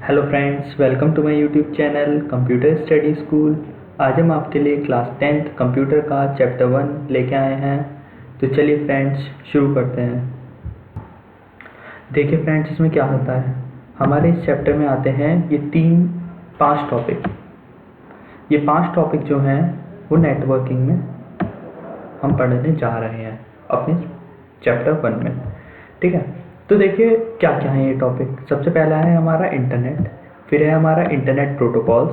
Hello friends, welcome to my YouTube channel computer study school. आज हम आपके लिए क्लास 10th कंप्यूटर का चैप्टर 1 लेके आए हैं। तो चलिए फ्रेंड्स शुरू करते हैं। देखिए फ्रेंड्स, इसमें क्या होता है, हमारे इस चैप्टर में आते हैं ये 5 टॉपिक। ये 5 टॉपिक जो हैं वो नेटवर्किंग में हम पढ़ने जा रहे हैं अपने चैप्टर 1 में। ठीक है, तो देखिए क्या क्या है ये टॉपिक। सबसे पहला है हमारा इंटरनेट, फिर है हमारा इंटरनेट प्रोटोकॉल्स,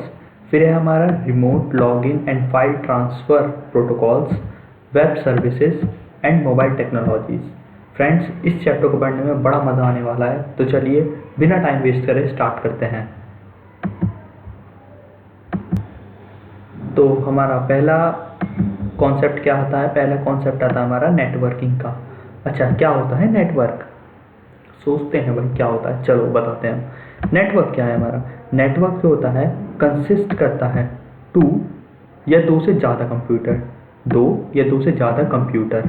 फिर है हमारा remote login and file transfer protocols, web services and mobile technologies. Friends, इस चैप्टर को पढ़ने में बड़ा मज़ा आने वाला है, तो चलिए बिना टाइम वेस्ट करे स्टार्ट करते हैं। तो हमारा पहला कॉन्सेप्ट क्या आता है? पहला कॉन्सेप्ट आता है हमारा नेटवर्किंग का। अच्छा, क्या होता है नेटवर्क? सोचते हैं भाई क्या होता है, चलो बताते हैं। नेटवर्क क्या है हमारा? नेटवर्क जो होता है कंसिस्ट करता है 2 या 2 से ज़्यादा कंप्यूटर, 2 या 2 से ज़्यादा कंप्यूटर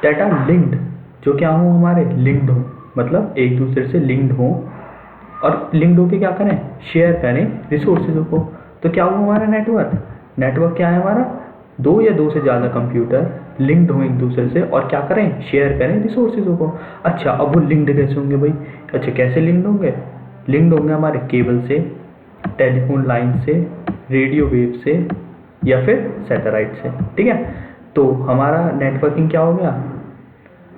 दैट आर लिंक्ड, जो क्या हो हमारे लिंक्ड हो, मतलब एक दूसरे से लिंक्ड हो और लिंक्ड होके क्या करें, शेयर करें रिसोर्सेज को। तो क्या हुआ हमारा नेटवर्क? नेटवर्क क्या है हमारा? 2 या 2 से ज़्यादा कंप्यूटर लिंक्ड हो एक दूसरे से और क्या करें, शेयर करें रिसोर्सेज को। अच्छा, अब वो लिंक्ड कैसे होंगे भाई? अच्छा, कैसे लिंक्ड होंगे? लिंक्ड होंगे हमारे केबल से, टेलीफोन लाइन से, रेडियो वेव से या फिर सैटेलाइट से। ठीक है, तो हमारा नेटवर्किंग क्या हो गया?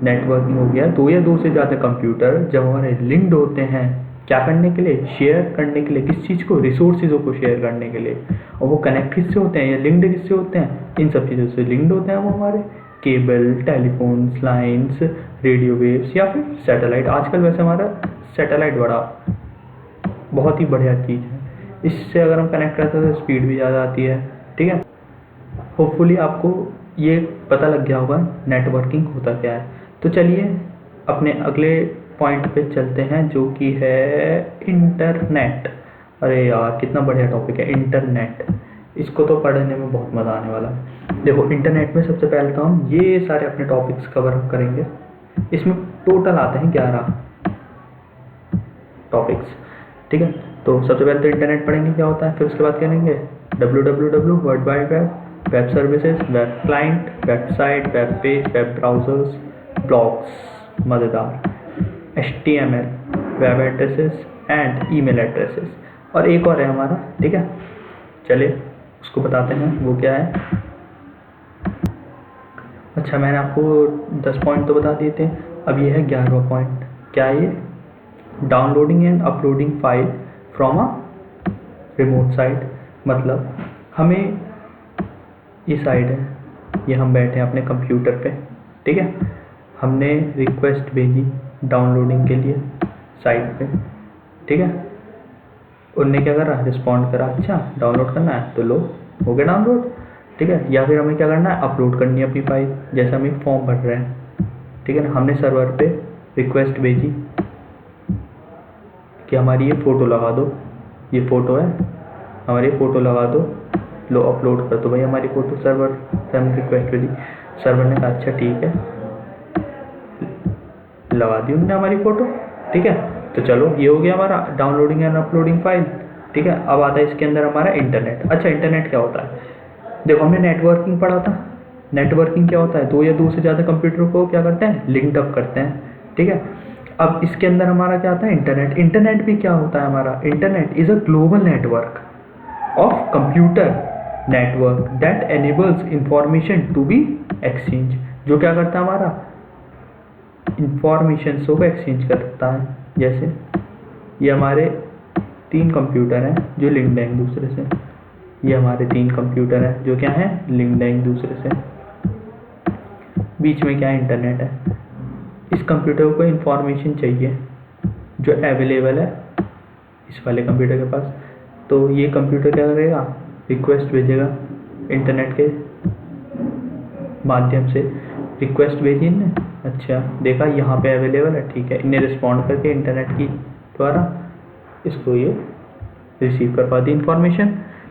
नेटवर्किंग हो गया 2 या 2 से ज़्यादा कंप्यूटर जब हमारे लिंक्ड होते हैं, क्या करने के लिए? शेयर करने के लिए। किस चीज़ को? रिसोर्सेज़ों को शेयर करने के लिए। और वो कनेक्ट किससे होते हैं या लिंक्ड किससे होते हैं? इन सब चीज़ों से लिंक्ड होते हैं वो हमारे cable, telephones, lines, radio waves या फिर सैटेलाइट। आजकल वैसे हमारा सैटेलाइट बहुत ही बढ़िया चीज़ है। इससे अगर हम कनेक्ट करते हैं तो स्पीड भी ज़्यादा आती है। ठीक है, होपफुली आपको ये पता लग गया होगा नेटवर्किंग होता क्या है। तो चलिए अपने अगले पॉइंट पे चलते हैं, जो कि है इंटरनेट। अरे यार, कितना बढ़िया टॉपिक है इंटरनेट। इसको तो पढ़ने में बहुत मज़ा आने वाला है। देखो, इंटरनेट में सबसे पहले तो हम ये सारे अपने टॉपिक्स कवर अप करेंगे। इसमें टोटल आते हैं 11 टॉपिक्स। ठीक है, तो सबसे पहले तो इंटरनेट पढ़ेंगे क्या होता है, फिर उसके बाद करेंगे www, world wide web, web services, web client, website, web page, web browsers, blogs, मज़ेदार, HTML, web addresses and email addresses, और एक और है हमारा। ठीक है, चलिए उसको बताते हैं वो क्या है। अच्छा, मैंने आपको 10 पॉइंट तो बता दिए थे, अब ये है 11वां पॉइंट। क्या है ये? Downloading and uploading file from a remote site. मतलब हमें ये साइट है, ये हम बैठे हैं अपने कंप्यूटर पे। ठीक है, हमने रिक्वेस्ट भेजी डाउनलोडिंग के लिए साइट पे। ठीक है, उनने क्या करा, रिस्पॉन्ड करा, अच्छा डाउनलोड करना है तो लो, हो गया डाउनलोड। ठीक है, या फिर हमें क्या करना है, अपलोड करनी है अपनी फाइल, जैसे हम एक फॉर्म भर रहे हैं। ठीक है ना, हमने सर्वर पे रिक्वेस्ट भेजी कि हमारी ये फ़ोटो लगा दो, ये फ़ोटो है हमारी, फ़ोटो लगा दो, लो अपलोड कर दो भाई हमारी फ़ोटो। सर्वर से हमने रिक्वेस्ट भेजी, सर्वर ने कहा अच्छा ठीक है, लगा दी उन्होंने हमारी फ़ोटो। ठीक है, तो चलो ये हो गया हमारा डाउनलोडिंग एंड अपलोडिंग फाइल। ठीक है, अब आता है इसके अंदर हमारा इंटरनेट। अच्छा, इंटरनेट क्या होता है? देखो, हमने नेटवर्किंग पढ़ा था। नेटवर्किंग क्या होता है? 2 या 2 से ज़्यादा कंप्यूटर को क्या करते हैं, लिंक्ड अप करते हैं। ठीक है, अब इसके अंदर हमारा क्या आता है, इंटरनेट। इंटरनेट भी क्या होता है हमारा? Internet is a global network of computer network that enables information to be exchange. जो क्या करता है हमारा, इंफॉर्मेशन को एक्सचेंज करता है। जैसे ये हमारे 3 कंप्यूटर हैं जो लिंक्ड हैं एक दूसरे से, ये हमारे 3 कंप्यूटर हैं जो क्या हैं, लिंक्ड हैं एक दूसरे से। बीच में क्या है, इंटरनेट है। इस कंप्यूटर को इंफॉर्मेशन चाहिए जो अवेलेबल है इस वाले कंप्यूटर के पास, तो ये कंप्यूटर क्या करेगा, रिक्वेस्ट भेजेगा इंटरनेट के माध्यम से। रिक्वेस्ट भेजी इनने, अच्छा देखा यहाँ पे अवेलेबल है, ठीक है, इन्हें रिस्पॉन्ड करके इंटरनेट की द्वारा इसको ये रिसीव कर पाती इंफॉर्मेशन।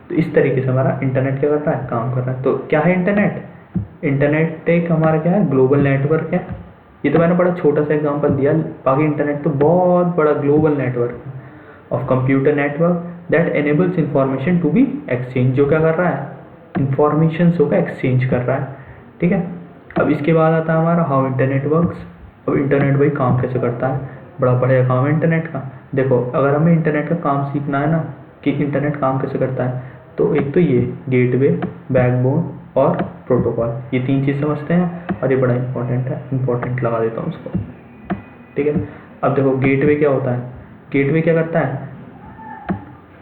तो इस तरीके से हमारा इंटरनेट क्या कर रहा है, काम कर रहा है। तो क्या है इंटरनेट? इंटरनेट एक हमारा क्या है, ग्लोबल नेटवर्क है। ये तो मैंने बड़ा छोटा सा एग्जांपल दिया, बाकी इंटरनेट तो बहुत बड़ा ग्लोबल नेटवर्क है। Of computer network that enables information to be exchange, जो क्या कर रहा है, इंफॉर्मेशन का एक्सचेंज कर रहा है। ठीक है, अब इसके बाद आता है हमारा हाउ इंटरनेट वर्क्स। अब इंटरनेट भाई काम कैसे करता है, बड़ा बढ़िया काम है इंटरनेट का। देखो अगर हमें इंटरनेट का काम सीखना है ना कि इंटरनेट काम कैसे करता है, तो एक तो ये गेटवे, बैकबोन और प्रोटोकॉल, ये 3 चीज़ समझते हैं और ये बड़ा इंपॉर्टेंट है, इंपॉर्टेंट लगा देता हूँ उसको। ठीक है, अब देखो गेटवे क्या होता है, गेटवे क्या करता है,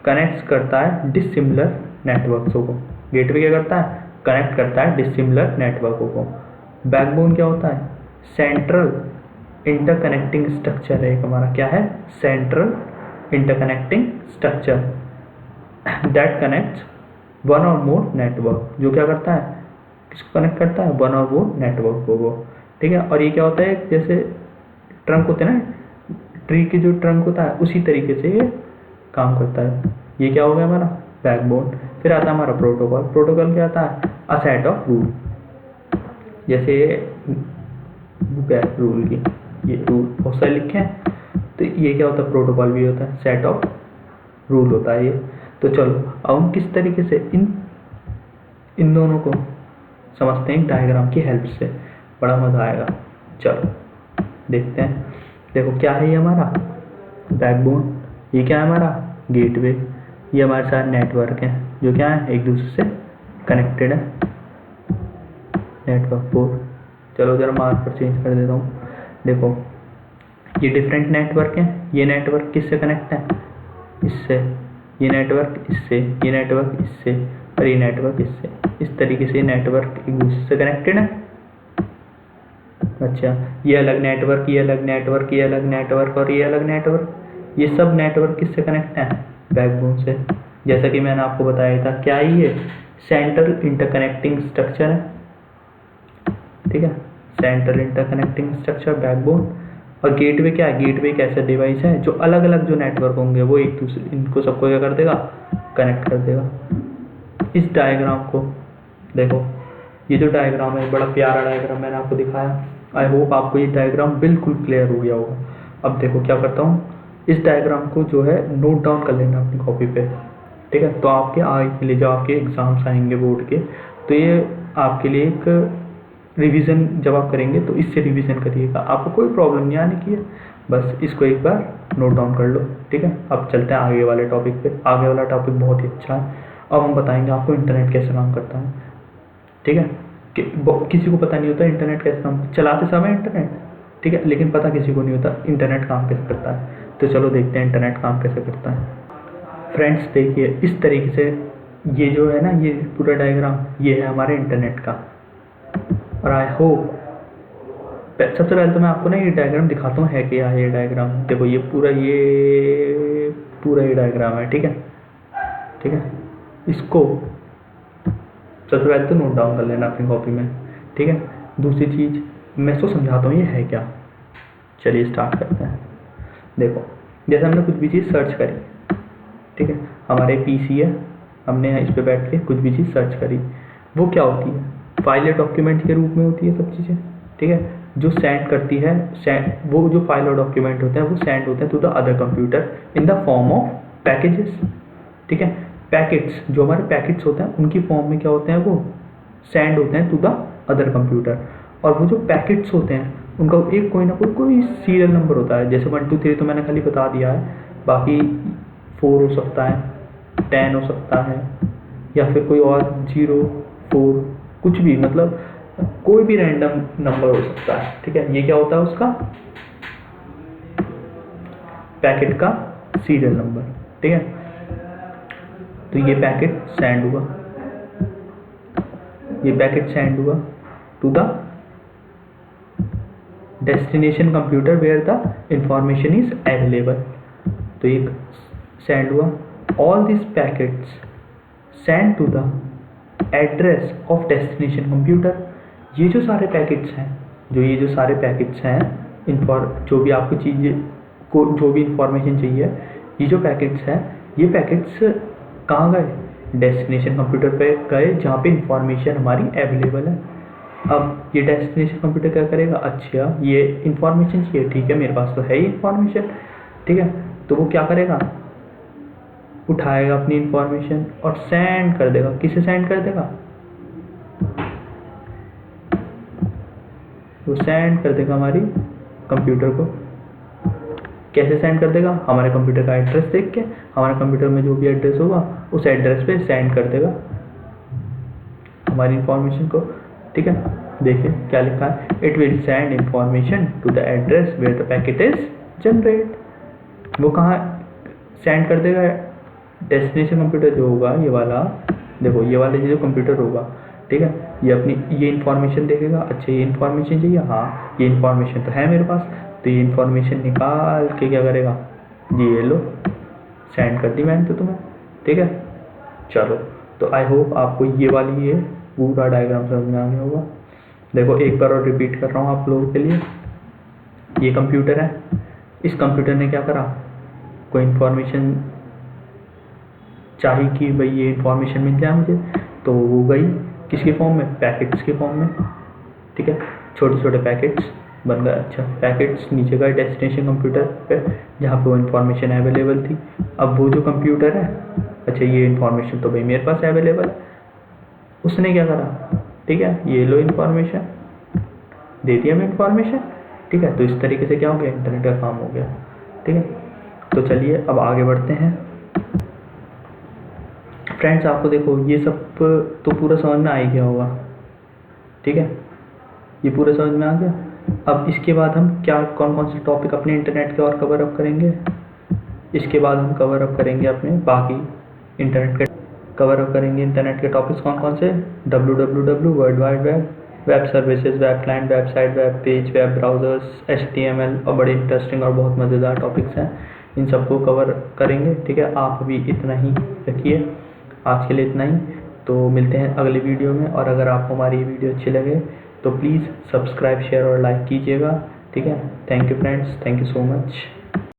कनेक्ट करता है डिसिमिलर नेटवर्क्सों को। गेटवे क्या करता है, कनेक्ट करता है डिसिमिलर नेटवर्कों को। बैकबोन क्या होता है, सेंट्रल इंटरकनेक्टिंग स्ट्रक्चर है एक हमारा, क्या है, central interconnecting structure that connects one और मोर नेटवर्क, जो क्या करता है, किसको कनेक्ट करता है, वन और मोर नेटवर्क को। ठीक है, और ये क्या होता है, जैसे ट्रंक होते हैं ना, ट्री के जो ट्रंक होता है उसी तरीके से ये काम करता है। ये क्या हो गया हमारा बैकबोन। फिर आता है हमारा प्रोटोकॉल। प्रोटोकॉल क्या आता है, अ सेट ऑफ रूल, जैसे बुक है रूल की, ये रूल बहुत सारे लिखे हैं, तो ये क्या होता है, प्रोटोकॉल भी होता है, सेट ऑफ रूल होता है ये। तो चलो अब हम किस तरीके से इन दोनों को समझते हैं डायग्राम की हेल्प से, बड़ा मज़ा आएगा। चलो देखते हैं। देखो क्या है ये हमारा बैकबोन, ये क्या है हमारा गेटवे, ये हमारे साथ नेटवर्क है जो क्या है एक दूसरे से कनेक्टेड है, नेटवर्क पोर्ट। चलो जरा मार्कर चेंज कर देता हूँ। देखो ये डिफरेंट नेटवर्क हैं, ये नेटवर्क किससे कनेक्ट है, इससे, ये नेटवर्क इससे, ये नेटवर्क इससे और ये नेटवर्क इससे। इस तरीके से नेटवर्क एक दूसरे से कनेक्टेड है। अच्छा, ये अलग नेटवर्क, ये अलग नेटवर्क, ये अलग नेटवर्क और ये अलग नेटवर्क, ये सब नेटवर्क किससे कनेक्ट हैं, बैकबोन से। जैसा कि मैंने आपको बताया था, क्या है ये, सेंट्रल इंटरकनेक्टिंग स्ट्रक्चर है। ठीक है, सेंट्रल इंटरकनेक्टिंग स्ट्रक्चर बैकबोन। और गेटवे क्या है, गेटवे एक ऐसा डिवाइस है जो अलग अलग जो नेटवर्क होंगे वो एक दूसरे, इनको सबको क्या कर देगा, कनेक्ट कर देगा। इस डायग्राम को देखो, ये जो डायग्राम है बड़ा प्यारा डायग्राम मैंने आपको दिखाया। आई होप आपको ये डायग्राम बिल्कुल क्लियर हो गया होगा। अब देखो क्या करता हूँ, इस डायग्राम को जो है नोट डाउन कर लेना अपनी कॉपी पे। ठीक है, तो आपके आगे के लिए जब आपके एग्ज़ाम्स आएंगे बोर्ड के, तो ये आपके लिए एक रिवीजन जब आप करेंगे तो इससे रिवीजन करिएगा, आपको कोई प्रॉब्लम नहीं आने की है, बस इसको एक बार नोट डाउन कर लो। ठीक है, अब चलते हैं आगे वाले टॉपिक पे। आगे वाला टॉपिक बहुत ही अच्छा है। अब हम बताएंगे आपको इंटरनेट कैसे काम करता है। ठीक है, कि किसी को पता नहीं होता इंटरनेट कैसे काम, चलाते समय इंटरनेट, ठीक है, लेकिन पता किसी को नहीं होता इंटरनेट काम कैसे करता है। तो चलो देखते हैं इंटरनेट काम कैसे करता है। फ्रेंड्स देखिए, इस तरीके से ये जो है ना, ये पूरा डायग्राम, ये है हमारे इंटरनेट का। और आई होप, सबसे पहले तो मैं आपको ना ये डायग्राम दिखाता हूँ है क्या है ये डायग्राम। देखो ये पूरा ये डायग्राम है। ठीक है, ठीक है, इसको सबसे पहले तो नोट डाउन कर लेना अपनी कॉपी में। ठीक है, दूसरी चीज़ मैं इसको समझाता हूँ ये है क्या। चलिए स्टार्ट करते हैं। देखो जैसे हमने कुछ भी चीज़ सर्च करी, ठीक है, हमारे पीसी है, हमने इस पे बैठ के कुछ भी चीज़ सर्च करी, वो क्या होती है, फाइल या डॉक्यूमेंट के रूप में होती है सब चीज़ें। ठीक है, जो सेंड करती है, वो जो फाइल और डॉक्यूमेंट होते हैं वो सेंड होते हैं to the other computer in the form of packages. ठीक है, पैकेट्स, जो हमारे पैकेट्स होते हैं उनकी फॉर्म में क्या होते हैं, वो सेंड होते हैं टू द अदर कंप्यूटर। और वो जो पैकेट्स होते हैं उनका एक कोई ना कोई सीरियल नंबर होता है। जैसे 1 2 3 तो मैंने खाली बता दिया है, बाकी 4 हो सकता है, 10 हो सकता है, या फिर कोई और 0 4 कुछ भी, मतलब कोई भी रैंडम नंबर हो सकता है। ठीक है, ये क्या होता है उसका पैकेट का सीरियल नंबर। ठीक है, तो ये पैकेट सेंड हुआ, ये पैकेट सेंड हुआ to the destination computer where the information is available. तो ये सेंड हुआ, all this packets send to the address of destination computer. ये जो सारे पैकेट्स हैं, ये जो सारे पैकेट्स हैं, जो भी आपको चीज़ें को जो भी इंफॉर्मेशन चाहिए, ये जो पैकेट्स हैं, ये पैकेट्स कहाँ गए, डेस्टिनेशन कंप्यूटर पे गए जहाँ पे इंफॉर्मेशन हमारी अवेलेबल है। अब ये डेस्टिनेशन कंप्यूटर क्या करेगा, अच्छा ये इंफॉर्मेशन चाहिए, ठीक है, मेरे पास तो है ही इंफॉर्मेशन। ठीक है, तो वो क्या करेगा, उठाएगा अपनी इंफॉर्मेशन और सेंड कर देगा। किसे सेंड कर देगा? वो सेंड कर देगा हमारी कंप्यूटर को। कैसे सेंड कर देगा? हमारे कंप्यूटर का एड्रेस देख के हमारे कंप्यूटर में जो भी एड्रेस होगा उस एड्रेस पे सेंड कर देगा हमारी इंफॉर्मेशन को। ठीक है, देखिए क्या लिखा है, it will send information to the address where the packet is generate. वो कहाँ सेंड कर देगा? डेस्टिनेशन कंप्यूटर जो होगा ये वाला, देखो ये वाला जो कंप्यूटर होगा, ठीक है, ये अपनी ये इन्फॉर्मेशन देखेगा। अच्छा ये इन्फॉर्मेशन चाहिए, हाँ ये इन्फॉर्मेशन तो है मेरे पास, तो ये इन्फॉर्मेशन निकाल के क्या करेगा, ये लो सेंड कर दी मैंने तो तुम्हें। ठीक है, चलो तो आई होप आपको ये वाली ये पूरा डायग्राम समझ में आ गया होगा। देखो एक बार और रिपीट कर रहा हूँ आप लोगों के लिए। ये कंप्यूटर है, इस कंप्यूटर ने क्या करा, कोई इन्फॉर्मेशन चाहिए कि भाई ये इन्फॉर्मेशन मिल जाए मुझे, तो वो गई किसके फॉर्म में, पैकेट्स के फॉर्म में। ठीक है, छोटे छोटे पैकेट्स बन गए। अच्छा पैकेट्स नीचे गए डेस्टिनेशन कंप्यूटर पे जहाँ पे वो इन्फॉर्मेशन अवेलेबल थी। अब वो जो कंप्यूटर है, अच्छा ये इन्फॉर्मेशन तो भाई मेरे पास अवेलेबल है, उसने क्या करा, ठीक है ये लो इन्फॉर्मेशन दे दिया मैं इन्फॉर्मेशन। ठीक है, तो इस तरीके से क्या हो गया, इंटरनेट का काम हो गया। ठीक है, तो चलिए अब आगे बढ़ते हैं। फ्रेंड्स आपको देखो ये सब तो पूरा समझ में आ ही गया होगा। ठीक है, ये पूरा समझ में आ गया। अब इसके बाद हम क्या कौन कौन से टॉपिक अपने इंटरनेट के और कवर अप करेंगे, इसके बाद हम कवर अप करेंगे अपने बाकी इंटरनेट के कवर अप करेंगे इंटरनेट के टॉपिक्स कौन कौन से, www world wide web, web services, web client, website, web page, web browsers, HTML और बड़े इंटरेस्टिंग और बहुत मज़ेदार टॉपिक्स हैं, इन सबको कवर करेंगे। ठीक है, आप अभी इतना ही रखिए, आज के लिए इतना ही। तो मिलते हैं अगले वीडियो में, और अगर आपको हमारी ये वीडियो अच्छी लगे तो प्लीज़ सब्सक्राइब शेयर और लाइक कीजिएगा। ठीक है, thank you friends, thank you so much.